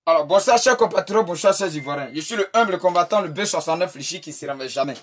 Alors, bonsoir chers compatriotes, bonsoir chers Ivoiriens. Je suis le humble combattant, le B69 Lichy qui ne se remet jamais.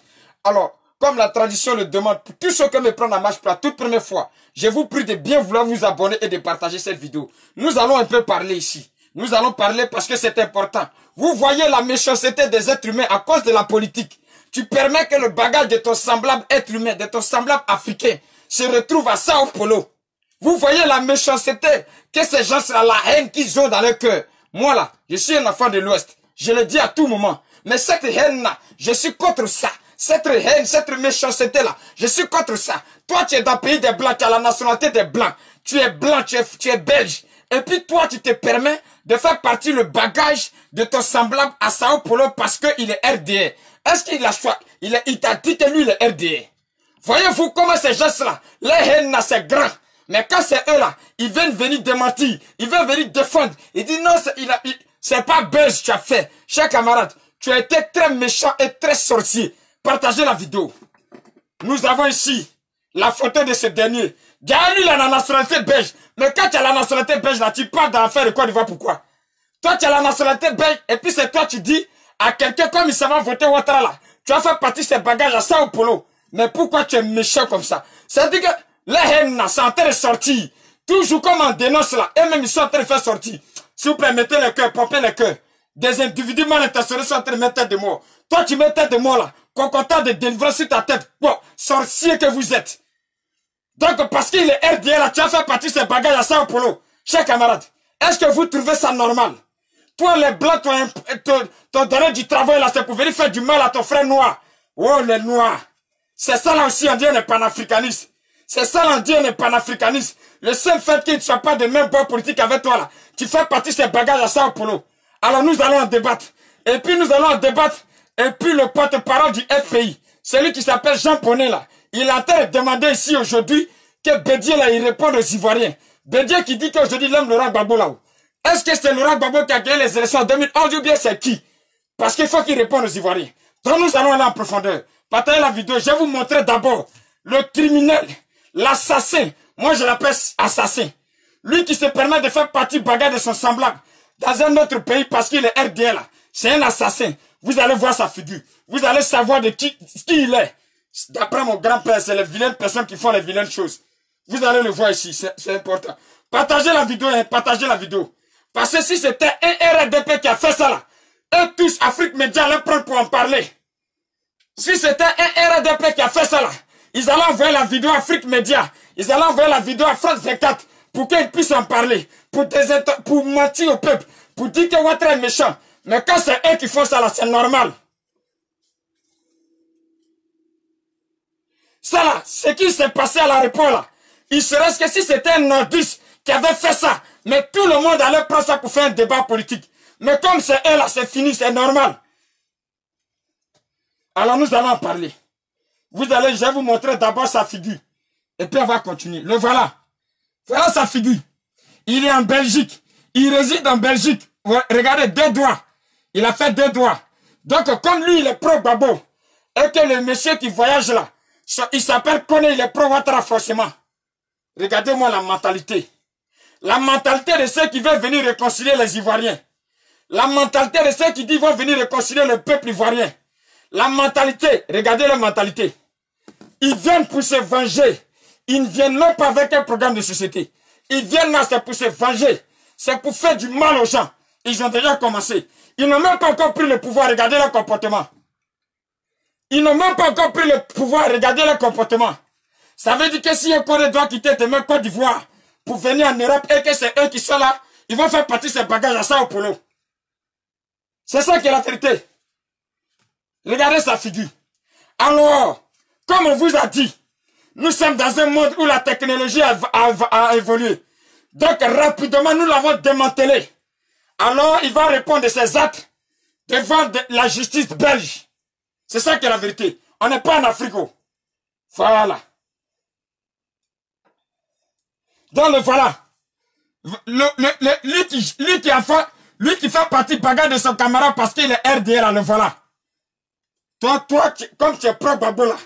Alors, comme la tradition le demande, pour tous ceux qui me prennent en marche pour la toute première fois, je vous prie de bien vouloir vous abonner et de partager cette vidéo. Nous allons un peu parler ici. Nous allons parler parce que c'est important. Vous voyez la méchanceté des êtres humains à cause de la politique. Tu permets que le bagage de ton semblable être humain, de ton semblable africain, se retrouve à Sao Paulo. Vous voyez la méchanceté que ces gens-là, la haine qu'ils ont dans leur cœur. Moi là, je suis un enfant de l'Ouest. Je le dis à tout moment. Mais cette haine-là, je suis contre ça. Cette haine, cette méchanceté-là, je suis contre ça. Toi, tu es dans le pays des Blancs, tu as la nationalité des Blancs. Tu es blanc, tu es belge. Et puis toi, tu te permets de faire partie le bagage de ton semblable à Sao Paulo parce qu'il est RDA. Est-ce qu'il a choisi? Il t'a dit que lui, il est RDA. Voyez-vous comment ces gens-là, les haines là, c'est grand. Mais quand c'est eux là, ils viennent venir démentir, ils viennent venir défendre. Ils disent non, c'est pas belge que tu as fait. Chers camarades, tu as été très méchant et très sorcier. Partagez la vidéo. Nous avons ici la photo de ce dernier. Derrière lui, il a la nationalité belge. Mais quand tu as la nationalité belge là, tu parles dans l'affaire de Côte d'Ivoire, pourquoi? Toi, tu as la nationalité belge et puis c'est toi, tu dis à quelqu'un comme il s'en va voter Ouattara là. Tu vas faire partie de ces bagages à Sao Paulo. Mais pourquoi tu es méchant comme ça? C'est-à-dire que les haines là, sont en train de sortir. Toujours comme on dénonce là. Et même ils sont en train de faire sortir. S'il vous plaît, mettez les cœurs, pompez les cœurs. Des individus mal intentionnés sont en train de mettre tête de mort. Toi, tu mets tête de mort là. Content de délivrer sur ta tête. Bon, sorcier que vous êtes. Donc, parce qu'il est RDA là, tu as fait partie de ces bagages à Sao Paulo. Chers camarades, est-ce que vous trouvez ça normal? Toi, les blancs, ton donné du travail là, c'est pour venir faire du mal à ton frère noir. Oh, les noirs. C'est ça là aussi, on dit on est panafricaniste. C'est ça là, on dit on est panafricaniste. Le seul fait qu'il ne soit pas de même bord politique avec toi là, tu fais partie de ces bagages à Sao Paulo. Alors nous allons en débattre. Et puis nous allons en débattre. Et puis le porte-parole du FPI, celui qui s'appelle Jean Ponnet là, il est en train de demander ici aujourd'hui que Bédier là, il réponde aux Ivoiriens. Bédier qui dit qu'aujourd'hui il aime Laurent Gbagbo là-haut. Est-ce que c'est Laurent Gbagbo qui a gagné les élections en 2011 ou bien c'est qui? Parce qu'il faut qu'il réponde aux Ivoiriens. Donc nous allons aller en profondeur. Partagez la vidéo. Je vais vous montrer d'abord le criminel, l'assassin. Moi je l'appelle assassin. Lui qui se permet de faire partie bagage de son semblable dans un autre pays parce qu'il est RDA là. C'est un assassin. Vous allez voir sa figure. Vous allez savoir de qui il est. D'après mon grand-père, c'est les vilaines personnes qui font les vilaines choses. Vous allez le voir ici, c'est important. Partagez la vidéo, hein, partagez la vidéo. Parce que si c'était un RDP qui a fait ça là, eux tous, Afrique Média allaient prendre pour en parler. Si c'était un RDP qui a fait ça là, ils allaient envoyer la vidéo à Afrique Média. Ils allaient envoyer la vidéo à France 24 pour qu'ils puissent en parler. Pour mentir au peuple. Pour dire que Ouattara est méchant. Mais quand c'est eux qui font ça là, c'est normal. Ça là, ce qui s'est passé à l'aéroport là, il serait que si c'était un nordiste qui avait fait ça, mais tout le monde allait prendre ça pour faire un débat politique. Mais comme c'est eux là, c'est fini, c'est normal. Alors nous allons en parler. Je vais vous montrer d'abord sa figure. Et puis on va continuer. Le voilà. Voilà sa figure. Il est en Belgique. Il réside en Belgique. Regardez, 2 doigts. Il a fait 2 doigts. Donc comme lui, il est pro-Gbagbo. Et que le monsieur qui voyage là, il s'appelle Koné, il est pro-Ouattara forcément. Regardez-moi la mentalité. La mentalité de ceux qui veulent venir réconcilier les Ivoiriens. La mentalité de ceux qui disent vont venir réconcilier le peuple ivoirien. La mentalité, regardez la mentalité. Ils viennent pour se venger. Ils ne viennent même pas avec un programme de société. Ils viennent là, c'est pour se venger. C'est pour faire du mal aux gens. Ils ont déjà commencé. Ils n'ont même pas encore pris le pouvoir. Regardez leur comportement. Ils n'ont même pas encore pris le pouvoir. Regardez leur comportement. Ça veut dire que si un Corée doit quitter demain Côte d'Ivoire pour venir en Europe et que c'est eux qui sont là, ils vont faire partie de ces bagages à Sao Paulo. C'est ça qui est la vérité. Regardez sa figure. Alors, comme on vous a dit, nous sommes dans un monde où la technologie a évolué. Donc rapidement, nous l'avons démantelé. Alors, il va répondre de ses actes devant la justice belge. C'est ça qui est la vérité. On n'est pas en Afrique. Voilà. Donc le voilà. Lui qui fait partie bagage de son camarade parce qu'il est RDA là, le voilà. Toi, comme tu es pro-Gbagbo là,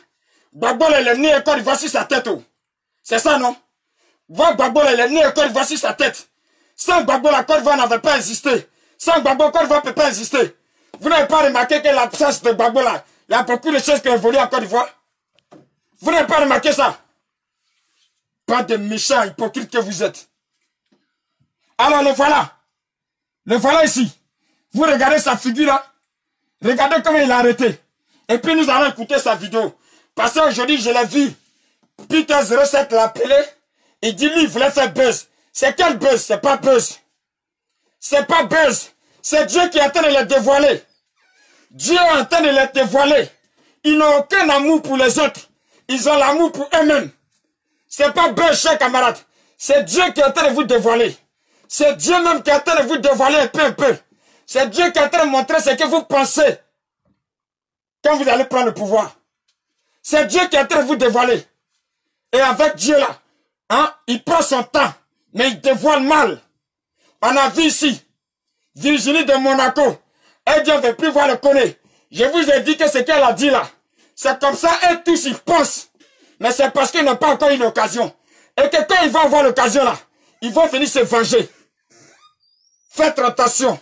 Gbagbo là, il est né et Côte d'Ivoire sur sa tête. C'est ça, non? Voir Gbagbo là, il est né et Côte d'Ivoire sur sa tête. Sans Gbagbo, la Côte d'Ivoire n'avait pas existé. Sans Gbagbo, Côte d'Ivoire ne peut pas exister. Vous n'avez pas remarqué que l'absence de Gbagbo là, il y a beaucoup de choses qui ont évolué en Côte d'Ivoire. Vous n'avez pas remarqué ça? Pas de méchants hypocrites que vous êtes. Alors le voilà. Le voilà ici. Vous regardez sa figure là. Regardez comment il a arrêté. Et puis nous allons écouter sa vidéo. Parce qu'aujourd'hui, je l'ai vu. Peter 07 l'a appelé. Il dit lui, il voulait faire buzz. C'est quel buzz? C'est pas buzz. C'est pas buzz. C'est Dieu qui est en train de les dévoiler. Dieu est en train de les dévoiler. Ils n'ont aucun amour pour les autres. Ils ont l'amour pour eux-mêmes. C'est pas buzz, chers camarades. C'est Dieu qui est en train de vous dévoiler. C'est Dieu même qui est en train de vous dévoiler un peu, un peu. C'est Dieu qui est en train de montrer ce que vous pensez quand vous allez prendre le pouvoir. C'est Dieu qui est en train de vous dévoiler. Et avec Dieu là, hein, il prend son temps, mais il dévoile mal. On a vu ici, Virginie de Monaco, elle dit on ne veut plus voir le connaître. Je vous ai dit que ce qu'elle a dit là, c'est comme ça, eux tous ils pensent. Mais c'est parce qu'ils n'ont pas encore eu l'occasion. Et que quand ils vont avoir l'occasion là, ils vont venir se venger. Faites attention.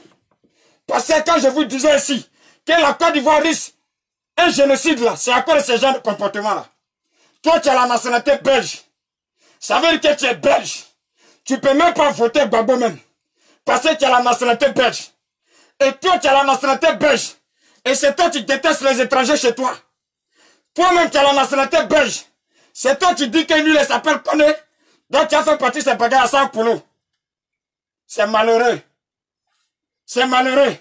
Parce que quand je vous disais ici, que la Côte d'Ivoire risque un génocide là, c'est à cause de ce genre de comportement là. Toi, tu as la nationalité belge. Ça veut dire que tu es belge. Tu ne peux même pas voter Gbagbo même. Parce que tu as la nationalité belge. Et toi, tu as la nationalité belge. Et c'est toi qui détestes les étrangers chez toi. Toi-même, tu as la nationalité belge. C'est toi qui dis que lui, il s'appelle Koné. Donc, tu as fait partie de ces bagages à 100 poulot. C'est malheureux. C'est malheureux.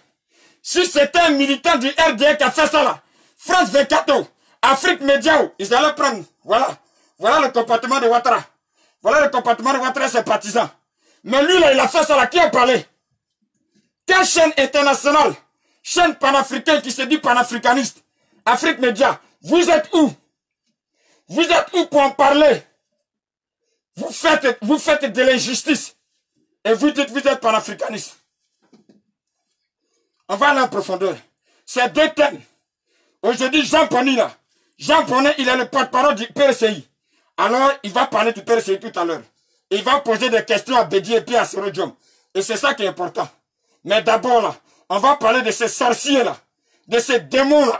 Si c'était un militant du RDA qui a fait ça là, France 24, Afrique Média, ils allaient prendre. Voilà. Voilà le comportement de Ouattara. Voilà le comportement de Ouattara et ses partisans. Mais lui là, il a fait ça là. Qui a parlé? Quelle chaîne internationale? Chaîne panafricaine qui se dit panafricaniste. Afrique Média. Vous êtes où? Vous êtes où pour en parler? Vous faites de l'injustice. Et vous dites vous êtes panafricaniste. On va aller en profondeur. C'est deux thèmes. Aujourd'hui, Jean Pony là. Jean Pony, il est le porte-parole du PRCI. Alors, il va parler du PRCI tout à l'heure. Il va poser des questions à Bédier et puis à Sérodium. Et c'est ça qui est important. Mais d'abord là, on va parler de ces sorciers là. De ces démons là.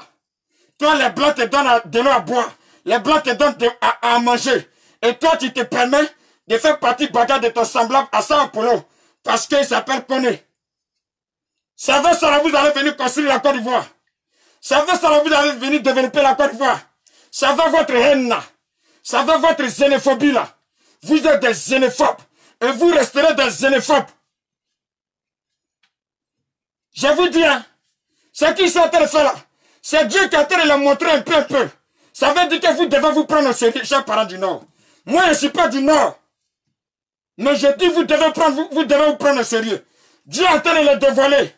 Toi, les blancs te donnent de l'eau à boire. Les blancs te donnent à manger. Et toi, tu te permets de faire partie bagarre de ton semblable à Sao Paulo. Parce qu'il s'appelle Koné. Ça veut ça, vous allez venir construire la Côte d'Ivoire. Ça veut ça, vous allez venir développer la Côte d'Ivoire. Ça veut votre haine là. Ça veut votre xénophobie là. Vous êtes des xénophobes. Et vous resterez des xénophobes. Je vous dis, hein, ce qu'ils sont en train de faire là, c'est Dieu qui est en train de le montrer un peu, un peu. Ça veut dire que vous devez vous prendre au sérieux, chers parents du Nord. Moi, je ne suis pas du Nord. Mais je dis, vous devez vous prendre au sérieux. Dieu est en train de le dévoiler.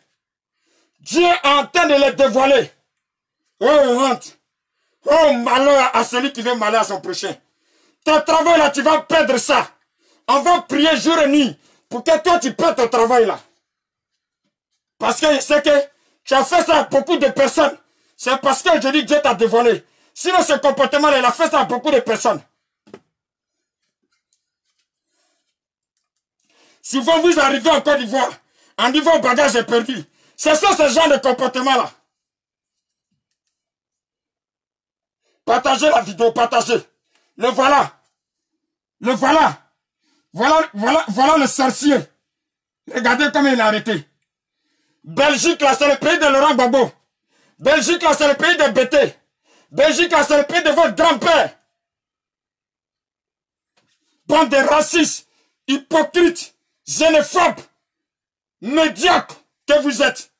Dieu est en train de le dévoiler. Oh, honte. Oh, malheur à celui qui veut malheur à son prochain. Ton travail là, tu vas perdre ça. On va prier jour et nuit pour que toi, tu perds ton travail là. Parce que c'est que tu as fait ça à beaucoup de personnes. C'est parce que je dis Dieu t'a dévoilé. Sinon, ce comportement là, il a fait ça à beaucoup de personnes. Souvent, vous arrivez en Côte d'Ivoire, en disant bagage est perdu. C'est ça, ce genre de comportement là. Partagez la vidéo, partagez. Le voilà. Le voilà. Voilà le sorcier. Regardez comment il a arrêté. Belgique là, c'est le pays de Laurent Gbagbo. Belgique là, c'est le pays de BT. Belgique là, c'est le pays de votre grand-père. Bande de racistes, hypocrites, xénophobes, médiocres que vous êtes.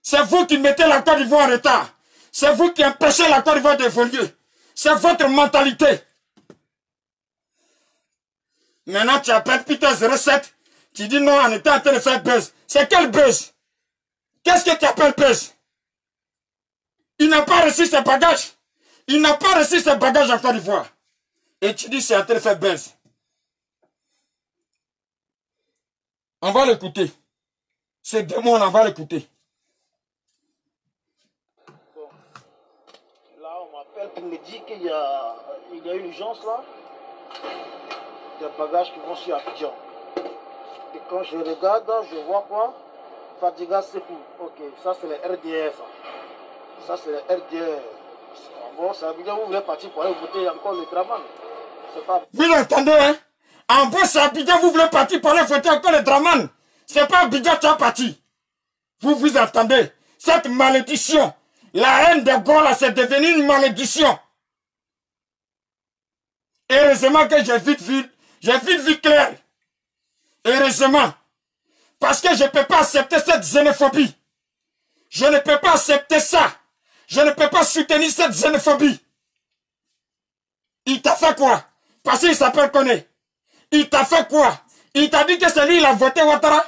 C'est vous qui mettez la Côte d'Ivoire en retard. C'est vous qui empêchez la Côte d'Ivoire d'évoluer. C'est votre mentalité. Maintenant, tu appelles Peter 07. Tu dis non, on était en train de faire buzz. C'est quel buzz? Qu'est-ce que tu appelles buzz? Il n'a pas reçu ses bagages. Il n'a pas reçu ses bagages en Côte d'Ivoire. Et tu dis c'est en train de faire buzz. On va l'écouter. Ce démon, on va l'écouter. Bon. Là, on m'appelle pour me dire qu'il y a une urgence là. Des bagages qui vont sur Abidjan. Et quand je regarde, je vois quoi? Fadiga Sekou. Ok, ça c'est le RDR. Ça c'est le RDR. Bon, ça veut dire que vous voulez partir pour aller voter encore le Draman. C'est pas... Vous l'entendez, hein? En bon, c'est Abidjan, vous voulez partir pour aller voter encore le Draman. C'est pas Abidjan qui a parti. Vous entendez? Cette malédiction, la haine des Gola, c'est devenu une malédiction. Heureusement que j'ai vite vu clair. Heureusement. Parce que je ne peux pas accepter cette xénophobie. Je ne peux pas accepter ça. Je ne peux pas soutenir cette xénophobie. Il t'a fait quoi? Parce qu'il s'appelle Koné. Il t'a fait quoi? Il t'a dit que c'est lui qui a voté Ouattara?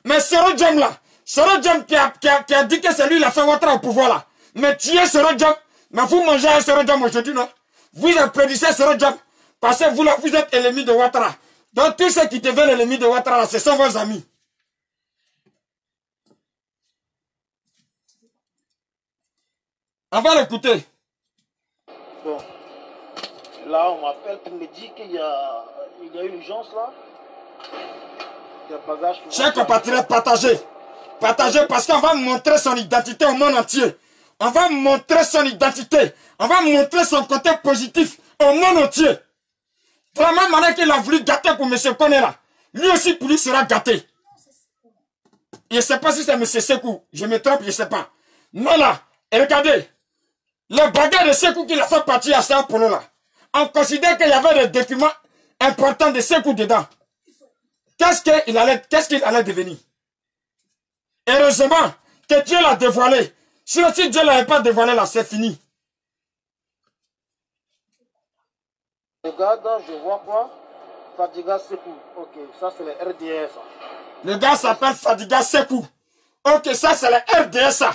Mais Soro Djam là, Soro Djam qui a dit que c'est lui qui a fait Ouattara au pouvoir là. Mais tuez Soro Djam. Mais vous mangez un Soro Djam aujourd'hui, non? Vous applaudissez Soro Djam. Parce que vous là, vous êtes ennemis de Ouattara. Donc tous ceux qui deviennent ennemis de Ouattara là, ce sont vos amis. On va l'écouter. Bon. Là, on m'appelle pour me dire qu'il y a une urgence là. Des bagages. Chers compatriotes, partagez. Partagez parce qu'on va montrer son identité au monde entier. On va montrer son identité. On va montrer son côté positif au monde entier. De la même manière qu'il a voulu gâter pour M. Koné là. Lui aussi pour lui sera gâté. Je ne sais pas si c'est M. Sekou. Je me trompe, je ne sais pas. Mais là, et regardez. Le bagage de Sekou qu'il a fait partir à Sao Paulo là. On considère qu'il y avait des documents importants de Sekou dedans. Qu'est-ce qu'il allait devenir? Heureusement que Dieu l'a dévoilé. Si Dieu ne l'avait pas dévoilé là, c'est fini. Regarde, je vois quoi? Fadiga Sekou. Ok, ça c'est le RDR ça. Le gars s'appelle Fadiga Sekou. Ok, ça c'est le RDR ça.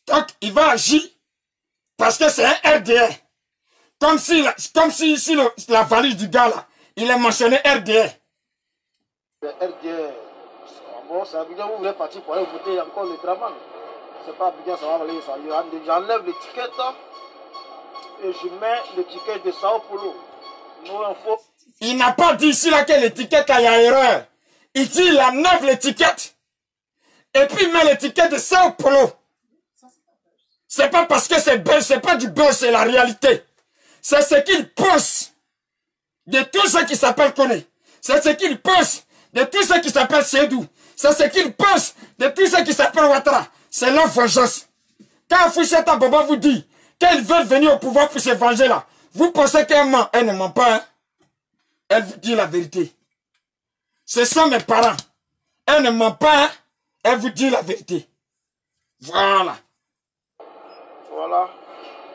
Donc il va agir parce que c'est un RDR. Comme si la valise du gars là, il est mentionné RDR. Le RDR. Bon, ça veut dire que vous voulez partir pour aller voter encore le Draman. C'est pas bien, ça va aller ça. J'enlève l'étiquette et je mets l'étiquette de Sao Paulo. Il n'a pas dit ici là que l'étiquette il y a erreur. Il dit il enlève l'étiquette et puis il met l'étiquette de Sao Paulo. C'est pas parce que c'est buzz, c'est pas du buzz, c'est la réalité. C'est ce qu'il pense de tous ceux qui s'appellent Koné. C'est ce qu'il pense de tous ceux qui s'appellent Sédou. C'est ce qu'il pense de tous ceux qui s'appellent Ouattara. C'est leur vengeance. Quand Foucheta Bobo vous dit qu'ils veulent venir au pouvoir pour se venger là, vous pensez qu'elle ment. Elle ne ment pas. Hein? Elle vous dit la vérité. Ce sont mes parents. Elle ne ment pas. Hein? Elle vous dit la vérité. Voilà. Voilà.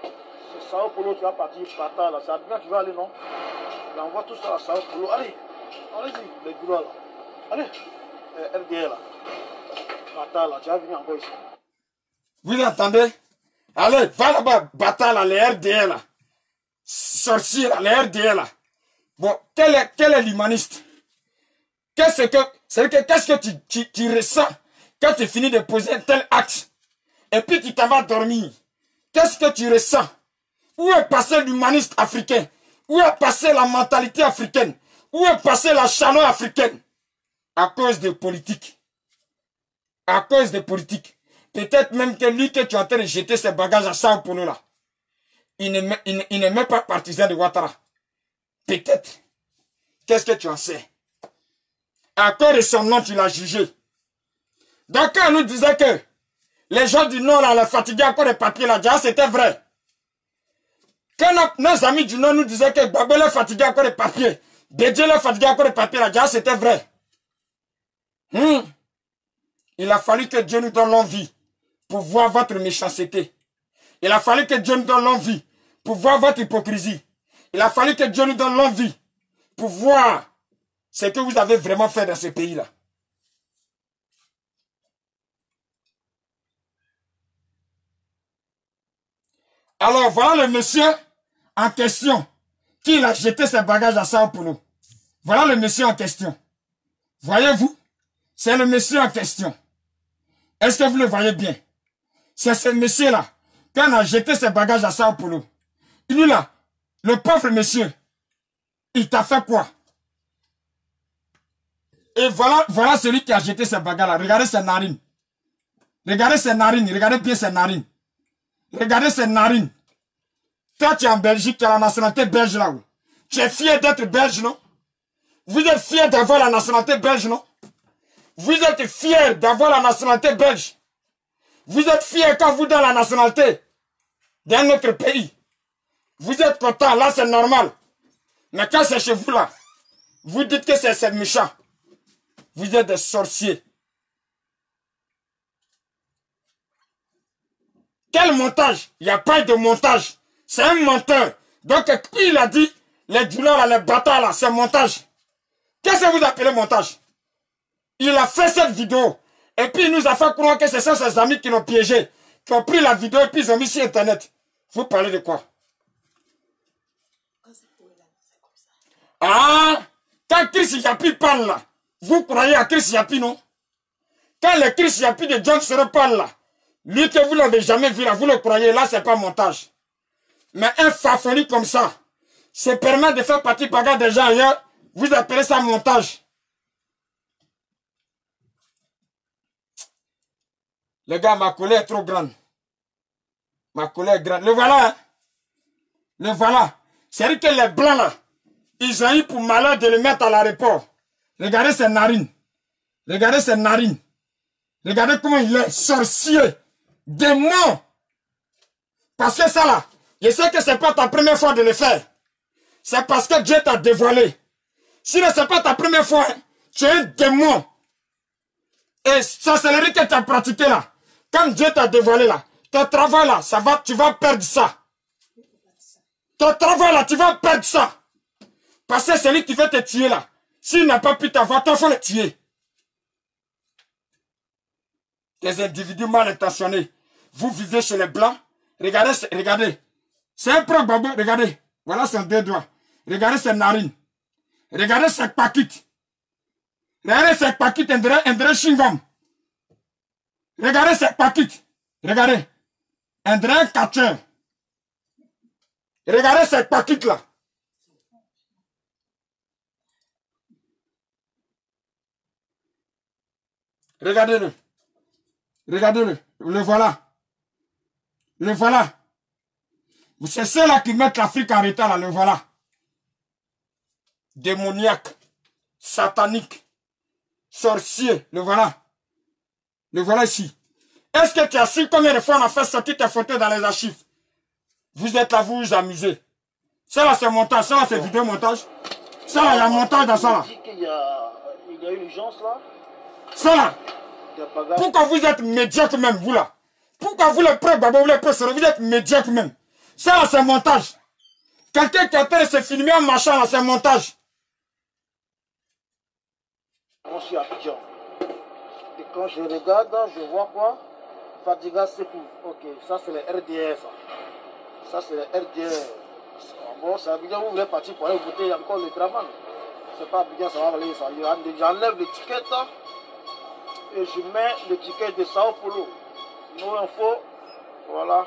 C'est Sao Paulo qui va partir par terre là. C'est Abidjan qui va aller, non? Il envoie tout ça à Sao Paulo. Allez, allez-y, les bureaux là. Allez, RDR là. Par terre là, tu vas venir encore ici. Vous entendez? Allez, va là-bas, bâtard là, les RDR là. Sorcier là, les RDR là. Bon, quel est l'humaniste? Qu'est-ce que tu ressens quand tu finis de poser un tel acte? Et puis tu t'en vas dormir. Qu'est-ce que tu ressens? Où est passé l'humaniste africain? Où est passée la mentalité africaine? Où est passée la chaleur africaine? À cause de politique. À cause de politique. Peut-être même que lui que tu es en train de jeter ses bagages à Sao Paulo là. Il n'est même pas partisan de Ouattara. Peut-être. Qu'est-ce que tu en sais? À cause de son nom, tu l'as jugé. Donc quand on nous disait que les gens du Nord là, les fatigués à cause des papiers là, déjà c'était vrai. Quand nos amis du Nord nous disaient que Babel est fatigué à cause des papiers, Bédié est fatigué à cause des papiers là, déjà c'était vrai. Il a fallu que Dieu nous donne l'envie pour voir votre méchanceté. Il a fallu que Dieu nous donne l'envie pour voir votre hypocrisie. Il a fallu que Dieu nous donne l'envie pour voir ce que vous avez vraiment fait dans ce pays-là. Alors voilà le monsieur en question qui a jeté ses bagages à Sao Paulo. Voilà le monsieur en question. Voyez-vous? C'est le monsieur en question. Est-ce que vous le voyez bien? C'est ce monsieur-là qui a jeté ses bagages à Sao Paulo. Lui là, le pauvre monsieur, il t'a fait quoi? Et voilà celui qui a jeté ses bagages là. Regardez ses narines. Regardez ses narines. Regardez bien ses narines. Regardez ses narines. Toi, tu es en Belgique, tu as la nationalité belge là. Oui. Tu es fier d'être belge, non? Vous êtes fier d'avoir la nationalité belge, non? Vous êtes fier d'avoir la nationalité belge. Vous êtes fier quand vous donnez la nationalité d'un autre pays. Vous êtes content, là c'est normal. Mais quand c'est chez vous là, vous dites que c'est méchant. Vous êtes des sorciers. Quel montage? Il n'y a pas de montage. C'est un menteur. Donc, qui il a dit, les douleurs, les bâtards, là, c'est montage. Qu'est-ce que vous appelez montage? Il a fait cette vidéo. Et puis, il nous a fait croire que ce sont ses amis qui l'ont piégé, qui ont pris la vidéo et puis ils ont mis sur Internet. Vous parlez de quoi? Ah! Quand Chris Yapi parle là, vous croyez à Chris Yapi, non? Quand le Chris Yapi de John Soro parle là, lui que vous l'avez jamais vu là, vous le croyez, là c'est pas montage. Mais un fafoli comme ça, se permet de faire partie bagarre des gens ailleurs, vous appelez ça montage. Les gars, ma colère est trop grande. Ma colère est grande. Le voilà, hein? Le voilà. C'est-à-dire que les blancs là, ils ont eu pour malheur de le mettre à l'aéroport. Regardez ses narines. Regardez ses narines. Regardez comment il est sorcier. Démon. Parce que ça là, je sais que c'est pas ta première fois de le faire. C'est parce que Dieu t'a dévoilé. Sinon c'est pas ta première fois, hein, tu es un démon. Et sorcellerie que tu as pratiqué là, comme Dieu t'a dévoilé là, ton travail là, tu vas perdre ça. Ton travail là, tu vas perdre ça. Parce que celui qui veut te tuer là, s'il n'a pas pu t'avoir, il faut le tuer. Des individus mal intentionnés. Vous vivez chez les blancs. Regardez, regardez. C'est un pro babo, regardez. Voilà son deux doigts. Regardez ses narines. Regardez ses paquites. Regardez ses paquites, un vrai chewing-gum. Regardez ses paquites. Regardez. Un vrai catcheur. Regardez ces paquites là. Regardez-le. Regardez-le. Le voilà. Le voilà. C'est ceux-là qui mettent l'Afrique en retard, là, le voilà. Démoniaque, satanique, sorcier, le voilà. Le voilà ici. Est-ce que tu as su combien de fois on a fait sortir tes photos dans les archives? Vous êtes là, vous vous amusez. Ça là, c'est montage, ça là, c'est vidéo montage. Ça là, il y a montage dans ça là. Il y a urgence là. Ça là. Pourquoi vous êtes médiocre même, vous là? Pourquoi vous les preuves, vous les preuves, vous êtes médiocre même? Ça là, c'est montage. Quelqu'un qui a fait se filmer en marchant là, c'est montage. Moi, je suis à Abidjan. Et quand je regarde, je vois quoi? Fadiga Sekou. Ok, ça c'est le RDF. Ça c'est le RDF. Bon, c'est Abidjan, vous voulez partir pour aller voter encore le travail. C'est pas Abidjan, ça va aller. J'enlève l'étiquette et je mets l'étiquette de Sao Paulo. Nos infos, voilà.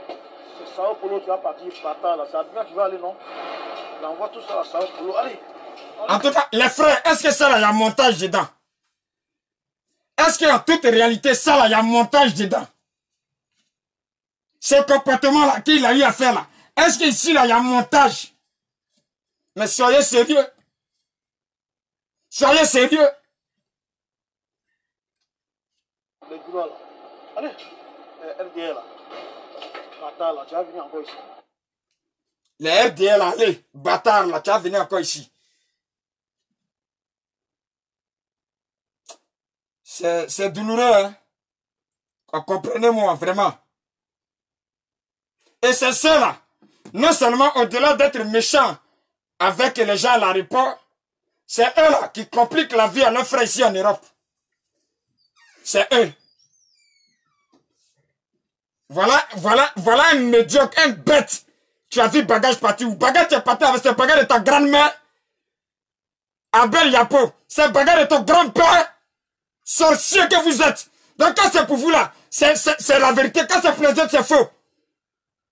C'est Sao Paulo, tu vas partir par là. C'est Abidjan, tu vas aller, non? On envoie tout ça à Sao Paulo. Allez. En tout cas, les frères, est-ce que ça là, il y a montage dedans? Est-ce qu'en toute réalité, ça là, il y a montage dedans? Ce comportement-là qu'il a eu à faire là, est-ce qu'ici là, il y a montage? Mais soyez sérieux. Soyez sérieux. Les gars là. Allez. RDL là. Bâtard là, tu vas venir encore ici. Les RDL là, allez, bâtard là, tu vas venir encore ici. C'est douloureux, hein. Comprenez-moi, vraiment. Et c'est cela, non seulement au-delà d'être méchants avec les gens à l'aéroport, c'est eux là qui compliquent la vie à leurs frères ici en Europe. C'est eux. Voilà un médiocre, un bête. Tu as vu bagage parti où? Bagage tu es parti avec ce bagage de ta grand-mère. Abel Yapo, c'est bagage de ton grand-père. Sorcier que vous êtes. Donc quand c'est pour vous là, c'est la vérité. Quand c'est pour les autres, c'est faux.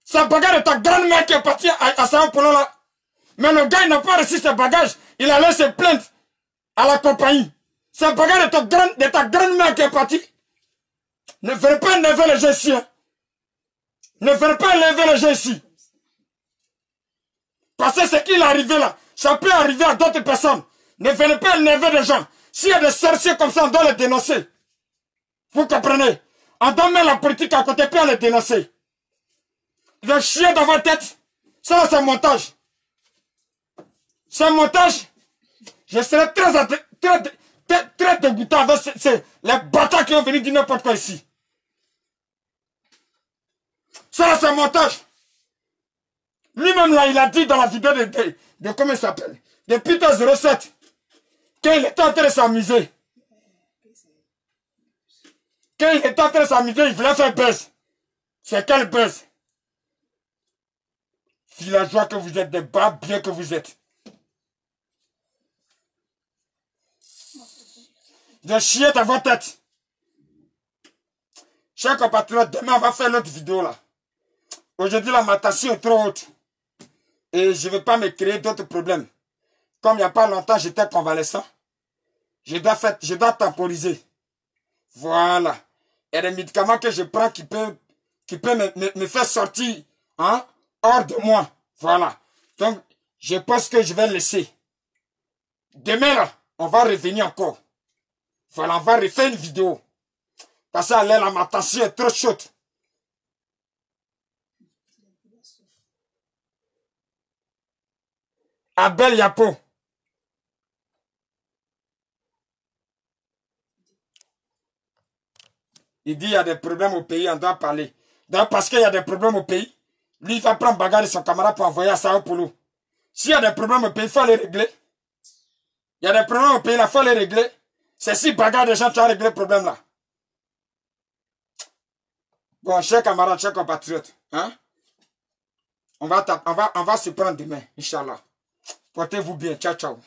C'est le bagage de ta grand-mère qui est partie à Sao Paulo là. Mais le gars, il n'a pas reçu ses bagages. Il allait se plaindre à la compagnie. C'est bagarre de ta grande-mère qui est partie. Ne venez pas lever les gens ici. Hein. Ne venez pas lever les gens ici. Parce que ce qui est arrivé là, ça peut arriver à d'autres personnes. Ne venez pas lever les gens. S'il y a des sorciers comme ça, on doit les dénoncer. Vous comprenez? On doit mettre la politique à côté pour les dénoncer. Le chien dans votre tête. Ça, c'est un montage. C'est un montage. Je serai très dégoûtant avec les bâtards qui ont venu dire n'importe quoi ici. Ça, c'est un montage. Lui-même, là, il a dit dans la vidéo de comment il s'appelle? De Peter 07. Qu'il était en train de s'amuser. Qu'il était en train de s'amuser, il voulait faire buzz. C'est quel buzz? Villageois que vous êtes, des bas bien que vous êtes. De chier dans votre tête. Chers compatriotes, demain on va faire l'autre vidéo là. Aujourd'hui la matation est trop haute. Et je ne vais pas me créer d'autres problèmes. Comme il n'y a pas longtemps j'étais convalescent. Je dois temporiser. Voilà. Il y a des médicaments que je prends qui peuvent me faire sortir hein, hors de moi. Voilà. Donc, je pense que je vais laisser. Demain, là, on va revenir encore. Voilà, on va refaire une vidéo. Parce que là, ma tension est trop chaude. Abel Yapo. Il dit il y a des problèmes au pays, on doit parler. Donc parce qu'il y a des problèmes au pays, lui il va prendre bagarre de son camarade pour envoyer à Sao Paulo. S'il y a des problèmes au pays, il faut les régler. Il y a des problèmes au pays, il faut les régler. C'est si bagarre de gens qui ont réglé le problème là. Bon, chers camarades, chers compatriotes, hein? On va se prendre demain, Inch'Allah. Portez-vous bien, ciao, ciao.